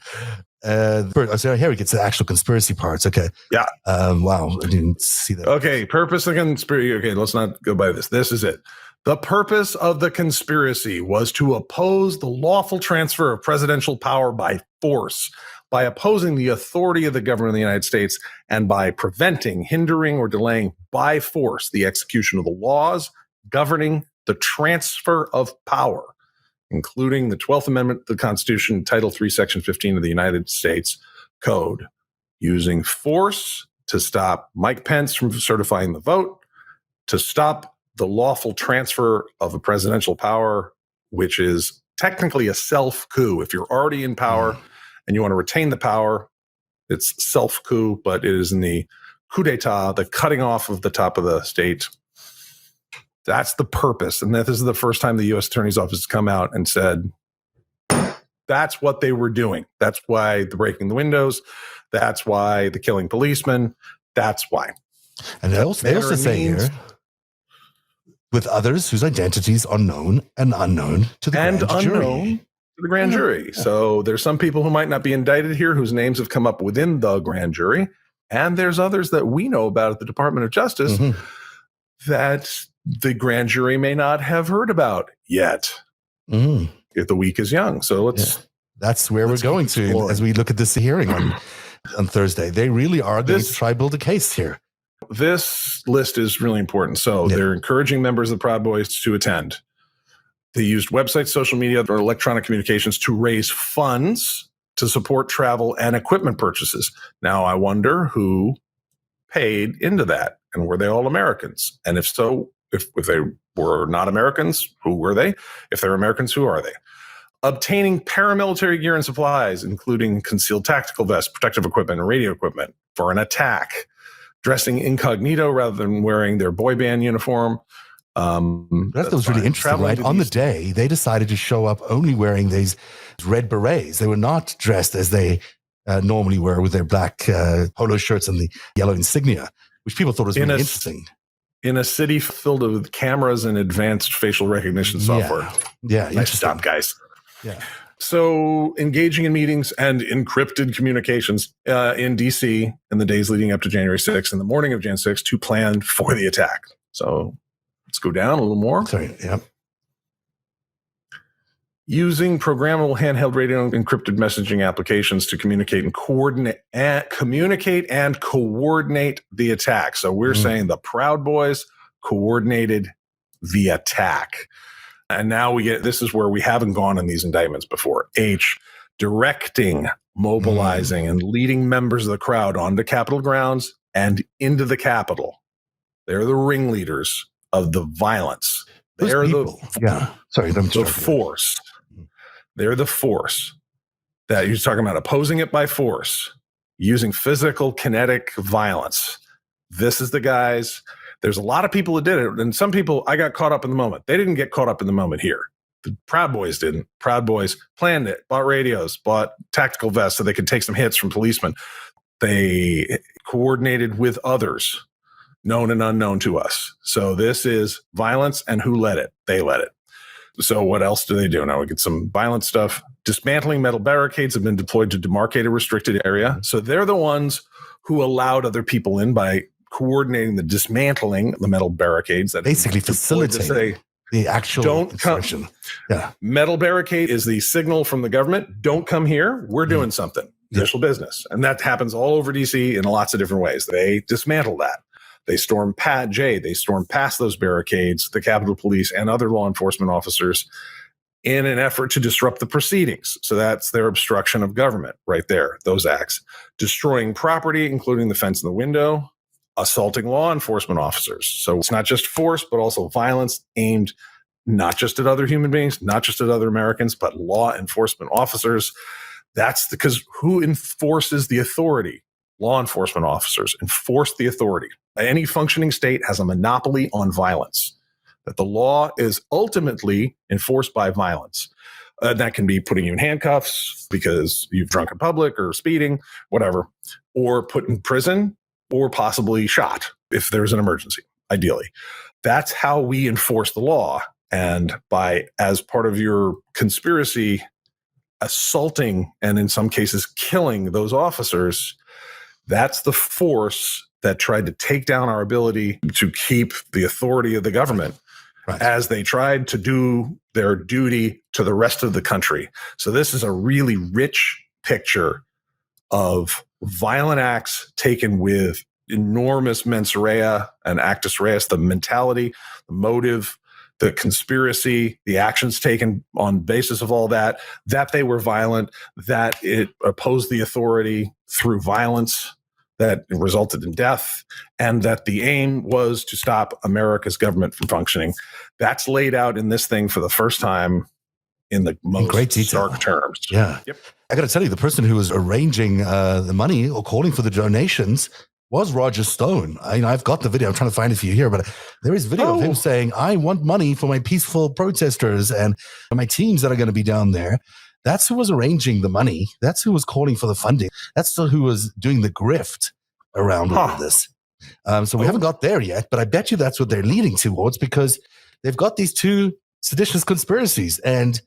So here we get to the actual conspiracy parts. Okay. Yeah. Wow, I didn't see that. Okay, purpose of conspiracy. Okay, let's not go by this. This is it. The purpose of the conspiracy was to oppose the lawful transfer of presidential power by force, by opposing the authority of the government of the United States, and by preventing, hindering, or delaying by force the execution of the laws governing the transfer of power, including the 12th Amendment to the Constitution, Title III, Section 15 of the United States Code, using force to stop Mike Pence from certifying the vote, to stop the lawful transfer of a presidential power, which is technically a self-coup. If you're already in power and you want to retain the power, it's self-coup, but it is in the coup d'etat, the cutting off of the top of the state. That's the purpose. And this is the first time the U.S. Attorney's Office has come out and said, that's what they were doing. That's why the breaking the windows. That's why the killing policemen. That's why. And they also say here, with others whose identities are known and unknown to the grand jury. To the grand jury. So there's some people who might not be indicted here whose names have come up within the grand jury. And there's others that we know about at the Department of Justice that the grand jury may not have heard about yet. If the week is young. So that's where we're going to as we look at this hearing on Thursday. They really are going to try to build a case here. This list is really important. So they're encouraging members of the Proud Boys to attend. They used websites, social media, or electronic communications to raise funds to support travel and equipment purchases. Now, I wonder who paid into that, and were they all Americans? And if so, if they were not Americans, who were they? If they're Americans, who are they? Obtaining paramilitary gear and supplies, including concealed tactical vests, protective equipment, and radio equipment for an attack. Dressing incognito rather than wearing their boy band uniform. That was really interesting, right? On the day, they decided to show up only wearing these red berets. They were not dressed as they normally were with their black polo shirts and the yellow insignia, which people thought was really interesting. In a city filled with cameras and advanced facial recognition software. Yeah, nice job, guys. Yeah. So engaging in meetings and encrypted communications in D.C. in the days leading up to January 6th and the morning of Jan 6th to plan for the attack. So Let's go down a little more. Sorry. Yep. Using programmable handheld radio and encrypted messaging applications to communicate and coordinate the attack. So we're saying the Proud Boys coordinated the attack. And now this is where we haven't gone in these indictments before. H, directing, mobilizing, and leading members of the crowd onto Capitol grounds and into the Capitol. They're the ringleaders of the violence. They're the force. They're the force that you're talking about, opposing it by force, using physical kinetic violence. This is the guys. There's a lot of people that did it. And some people, I got caught up in the moment. They didn't get caught up in the moment here. The Proud Boys didn't. Proud Boys planned it, bought radios, bought tactical vests so they could take some hits from policemen. They coordinated with others, known and unknown to us. So this is violence, and who led it? They led it. So what else do they do? Now we get some violent stuff. Dismantling metal barricades have been deployed to demarcate a restricted area. So they're the ones who allowed other people in by coordinating the dismantling the metal barricades. That basically facilitating the actual insurrection. Yeah. Metal barricade is the signal from the government. Don't come here. We're doing something. Official business. And that happens all over DC in lots of different ways. They dismantle that. They storm They storm past those barricades, the Capitol Police and other law enforcement officers, in an effort to disrupt the proceedings. So that's their obstruction of government right there, those acts. Destroying property, including the fence and the window, assaulting law enforcement officers. So it's not just force, but also violence aimed not just at other human beings, not just at other Americans, but law enforcement officers. That's because who enforces the authority? Law enforcement officers enforce the authority. Any functioning state has a monopoly on violence. That the law is ultimately enforced by violence. That can be putting you in handcuffs because you've drunk in public or speeding, whatever, or put in prison or possibly shot if there's an emergency, ideally. That's how we enforce the law. And by, as part of your conspiracy, assaulting and in some cases killing those officers, that's the force that tried to take down our ability to keep the authority of the government as they tried to do their duty to the rest of the country. So this is a really rich picture of violent acts taken with enormous mens rea and actus reus, the mentality, the motive, the conspiracy, the actions taken on basis of all that they were violent, that it opposed the authority through violence, that resulted in death, and that the aim was to stop America's government from functioning. That's laid out in this thing for the first time in the most great detail. stark terms. Yeah. Yep. I got to tell you, the person who was arranging the money or calling for the donations was Roger Stone. I've got the video. I'm trying to find it for you here, but there is video of him saying, I want money for my peaceful protesters and my teams that are going to be down there. That's who was arranging the money. That's who was calling for the funding. That's who was doing the grift around all of this. So we haven't got there yet, but I bet you that's what they're leading towards, because they've got these two seditious conspiracies, and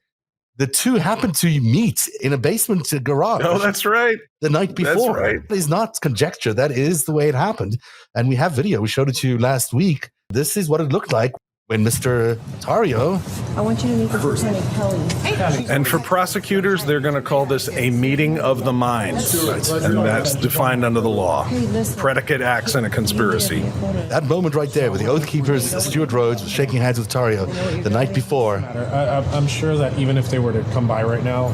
the two happen to meet in a basement garage. Oh, that's right. The night before. That's right. It is not conjecture. That is the way it happened. And we have video. We showed it to you last week. This is what it looked like when Mr. Tario. I want you to meet with Lieutenant Kelly. And for prosecutors, they're going to call this a meeting of the minds. And that's defined under the law. Predicate acts in a conspiracy. That moment right there with the Oath Keepers, Stuart Rhodes shaking hands with Tario the night before. I'm sure that even if they were to come by right now,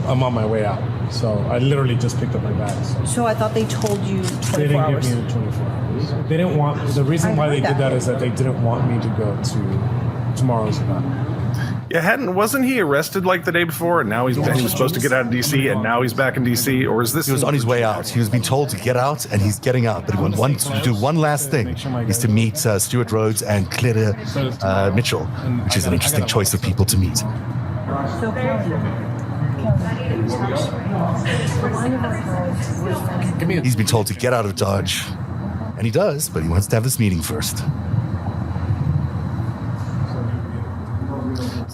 I'm on my way out. So I literally just picked up my bags. So I thought they told you 24 hours. They didn't give me the 24 hours. They didn't want, the reason why they did that is that they didn't want me to go to tomorrow's event. Yeah, wasn't he arrested like the day before, and now he was supposed to get out of D.C., and now he's back in D.C., or is this? He was on his way out. He was being told to get out, and he's getting out. But he wants to do one last thing. He's to meet Stuart Rhodes and Claire Mitchell, which is an interesting choice of people to meet. So He's been told to get out of Dodge, and he does, but he wants to have this meeting first.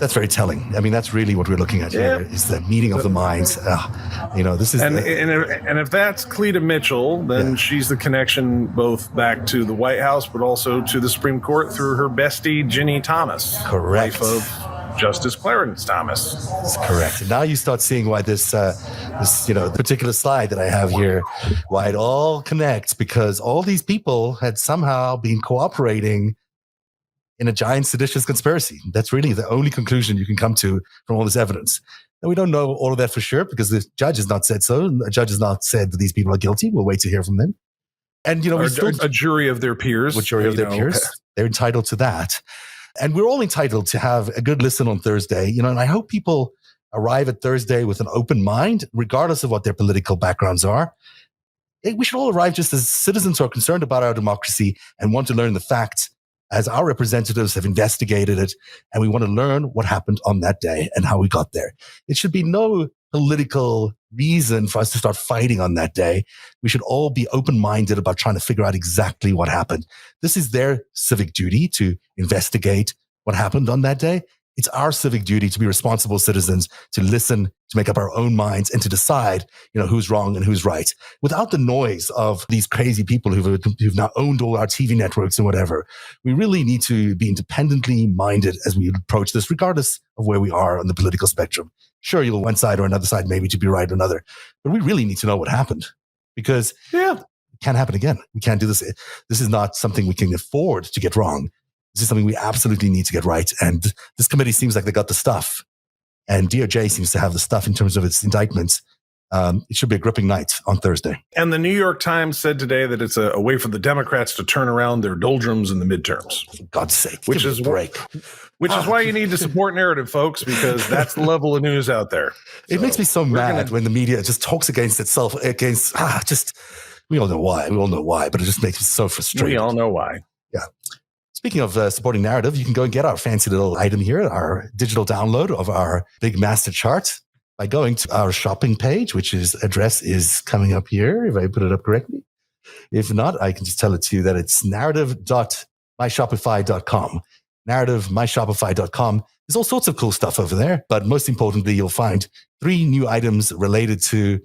That's very telling. I mean, that's really what we're looking at here is the meeting of the minds. This is and if that's Cleta Mitchell, then she's the connection both back to the White House, but also to the Supreme Court through her bestie, Ginny Thomas. Correct. Wife of Justice Clarence Thomas. That's correct. And now you start seeing why this particular slide that I have here, why it all connects, because all these people had somehow been cooperating in a giant seditious conspiracy. That's really the only conclusion you can come to from all this evidence. And we don't know all of that for sure because the judge has not said so. The judge has not said that these people are guilty. We'll wait to hear from them. And, a jury of their peers. A jury of their peers. They're entitled to that. And we're all entitled to have a good listen on Thursday, and I hope people arrive at Thursday with an open mind, regardless of what their political backgrounds are. We should all arrive just as citizens who are concerned about our democracy and want to learn the facts as our representatives have investigated it, and we want to learn what happened on that day and how we got there. It should be no political reason for us to start fighting on that day. We should all be open-minded about trying to figure out exactly what happened. This is their civic duty to investigate what happened on that day. It's our civic duty to be responsible citizens, to listen, to make up our own minds, and to decide, who's wrong and who's right, without the noise of these crazy people who've now owned all our TV networks and whatever. We really need to be independently minded as we approach this, regardless of where we are on the political spectrum. Sure, you'll one side or another side maybe to be right or another, but we really need to know what happened because it can't happen again. We can't do this. This is not something we can afford to get wrong. This is something we absolutely need to get right. And this committee seems like they got the stuff. And DOJ seems to have the stuff in terms of its indictments. It should be a gripping night on Thursday. And the New York Times said today that it's a way for the Democrats to turn around their doldrums in the midterms. For God's sake, which is break. Which is why you need to support narrative, folks, because that's the level of news out there. It makes me so mad when the media just talks against itself, we all know why, but it just makes me so frustrated. We all know why. Yeah. Speaking of supporting narrative, you can go and get our fancy little item here, our digital download of our big master chart by going to our shopping page, which address is coming up here, if I put it up correctly. If not, I can just tell it to you that it's narrative.myshopify.com. Narrative.myshopify.com. There's all sorts of cool stuff over there, but most importantly, you'll find 3 new items related to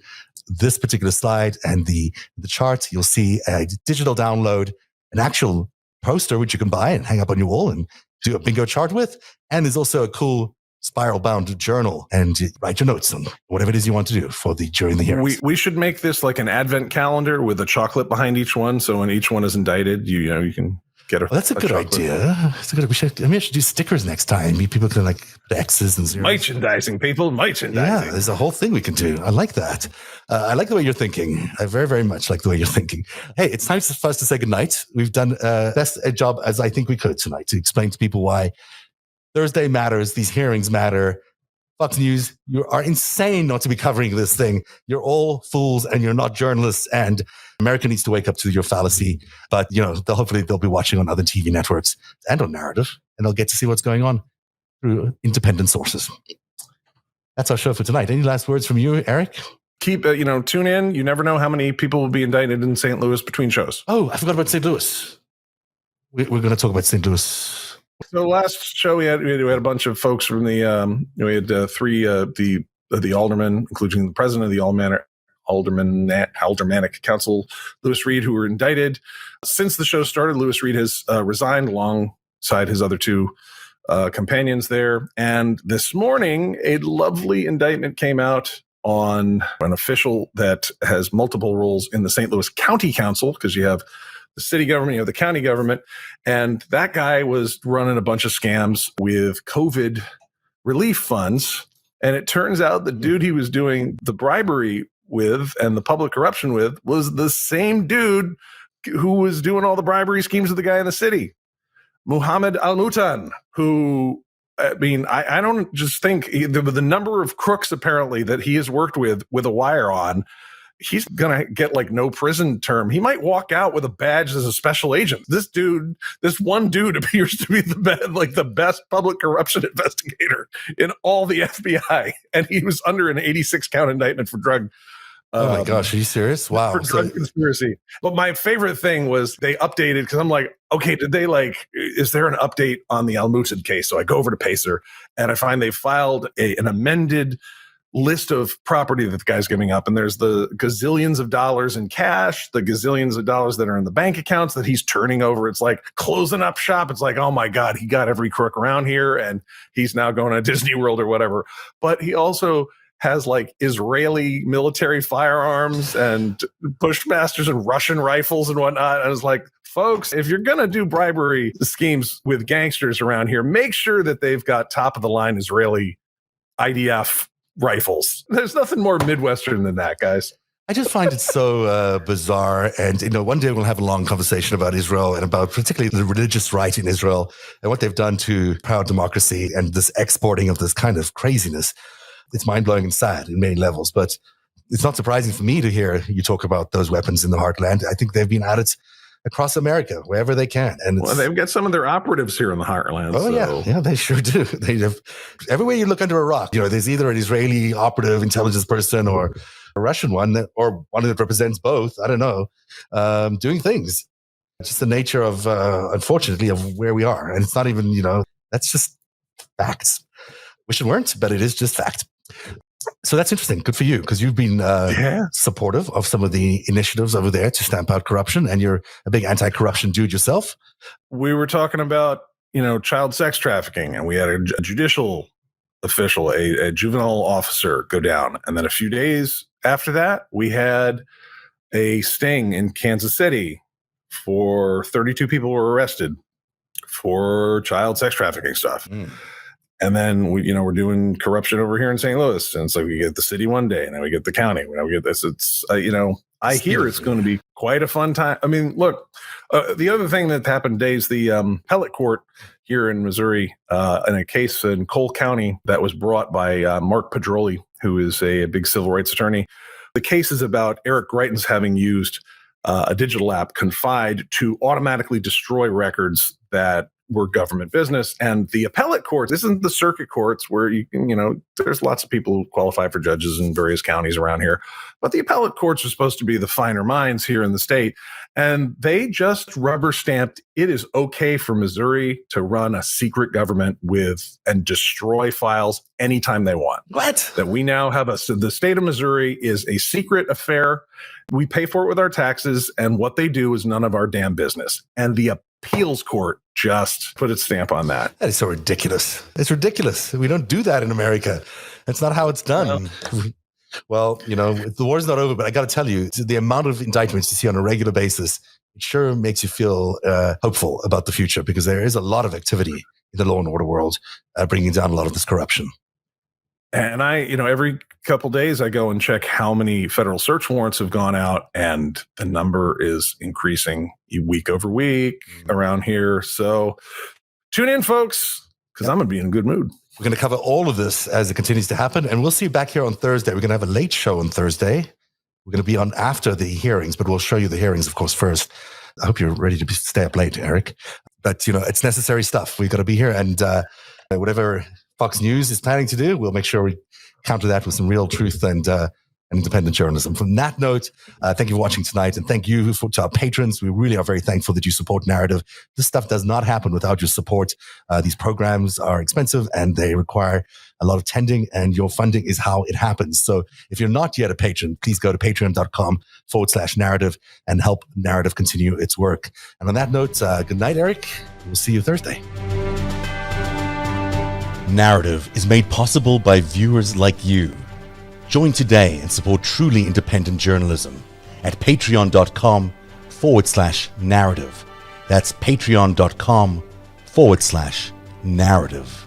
this particular slide and the chart. You'll see a digital download, an actual poster which you can buy and hang up on your wall and do a bingo chart with. And there's also a cool spiral bound journal and write your notes on whatever it is you want to do during the hearings. We should make this like an advent calendar with a chocolate behind each one. So when each one is indicted, you can get a. Well, that's a good idea. We should do stickers next time. People can put X's and zeros. Merchandising, people. Merchandising. Yeah, there's a whole thing we can do. I like that. I like the way you're thinking. I very, very much like the way you're thinking. Hey, it's time for us to say goodnight. We've done best a job as I think we could tonight to explain to people why Thursday matters. These hearings matter. Fox News, you are insane not to be covering this thing. You're all fools and you're not journalists, and America needs to wake up to your fallacy. But, hopefully they'll be watching on other TV networks and on narrative, and they'll get to see what's going on through independent sources. That's our show for tonight. Any last words from you, Eric? Keep, tune in. You never know how many people will be indicted in St. Louis between shows. Oh, I forgot about St. Louis. We're going to talk about St. Louis. So last show we had a bunch of folks from the we had 3 the aldermen, including the president of the Aldermanic Council, Louis Reed, who were indicted. Since the show started, Louis Reed has resigned alongside his other 2 companions there. And this morning, a lovely indictment came out on an official that has multiple roles in the St. Louis County Council, because you have the city government, you have the county government, and that guy was running a bunch of scams with COVID relief funds. And it turns out the dude he was doing the bribery with and the public corruption with was the same dude who was doing all the bribery schemes with the guy in the city, Muhammad Al-Mutan, who, I don't just think the number of crooks apparently that he has worked with a wire on, he's going to get no prison term. He might walk out with a badge as a special agent. This one dude appears to be the best public corruption investigator in all the FBI. And he was under an 86 count indictment for drug Oh my gosh, are you serious? Wow. For drug conspiracy. But my favorite thing was they updated, because I'm like, okay, is there an update on the Al Mutad case? So I go over to Pacer and I find they filed an amended list of property that the guy's giving up. And there's the gazillions of dollars in cash, the gazillions of dollars that are in the bank accounts that he's turning over. It's like closing up shop. It's like, oh my God, he got every crook around here and he's now going to Disney World or whatever. But he also has like Israeli military firearms and Bushmasters and Russian rifles and whatnot. And I was like, folks, if you're going to do bribery schemes with gangsters around here, make sure that they've got top of the line Israeli IDF rifles. There's nothing more Midwestern than that, guys. I just find it so bizarre. And, one day we'll have a long conversation about Israel and about particularly the religious right in Israel and what they've done to proud democracy and this exporting of this kind of craziness. It's mind-blowing and sad in many levels, but it's not surprising for me to hear you talk about those weapons in the heartland. I think they've been at it across America, wherever they can. And they've got some of their operatives here in the heartland. Oh, so. Yeah, they sure do. They have, everywhere you look under a rock, there's either an Israeli operative intelligence person or a Russian one, or one that represents both. I don't know, doing things. It's just the nature of, unfortunately, of where we are. And it's not even, that's just facts. Wish it weren't, but it is just fact. So that's interesting. Good for you, because you've been supportive of some of the initiatives over there to stamp out corruption, and you're a big anti-corruption dude yourself. We were talking about, child sex trafficking, and we had a judicial official, a juvenile officer go down. And then a few days after that, we had a sting in Kansas City for 32 people were arrested for child sex trafficking stuff. And then we're doing corruption over here in St. Louis, and so we get the city one day, and then we get the county. We get this. It's I hear it's going to be quite a fun time. I mean, look, the other thing that happened today is the appellate court here in Missouri in a case in Cole County that was brought by Mark Pedroli, who is a big civil rights attorney. The case is about Eric Greitens having used a digital app, Confide, to automatically destroy records that were government business. And the appellate courts, this isn't the circuit courts where there's lots of people who qualify for judges in various counties around here, but the appellate courts are supposed to be the finer minds here in the state. And they just rubber stamped, it is okay for Missouri to run a secret government and destroy files anytime they want. What? That we now have the state of Missouri is a secret affair. We pay for it with our taxes, and what they do is none of our damn business. And the appeals court just put its stamp on that. That is so ridiculous. It's ridiculous. We don't do that in America. That's not how it's done. Well, the war's not over, but I got to tell you, the amount of indictments you see on a regular basis, it sure makes you feel hopeful about the future, because there is a lot of activity in the law and order world bringing down a lot of this corruption. And I, every couple days I go and check how many federal search warrants have gone out, and the number is increasing week over week around here. So tune in, folks, because I'm going to be in a good mood. We're going to cover all of this as it continues to happen, and we'll see you back here on Thursday. We're going to have a late show on Thursday. We're going to be on after the hearings, but we'll show you the hearings, of course, first. I hope you're ready to stay up late, Eric. But, it's necessary stuff. We've got to be here, and whatever Fox News is planning to do, we'll make sure we counter that with some real truth and independent journalism. From that note, thank you for watching tonight, and thank you to our patrons. We really are very thankful that you support Narrative. This stuff does not happen without your support. These programs are expensive and they require a lot of tending, and your funding is how it happens. So if you're not yet a patron, please go to patreon.com/narrative and help Narrative continue its work. And on that note, good night, Eric. We'll see you Thursday. Narrative is made possible by viewers like you. Join today and support truly independent journalism at patreon.com/narrative. That's patreon.com/narrative.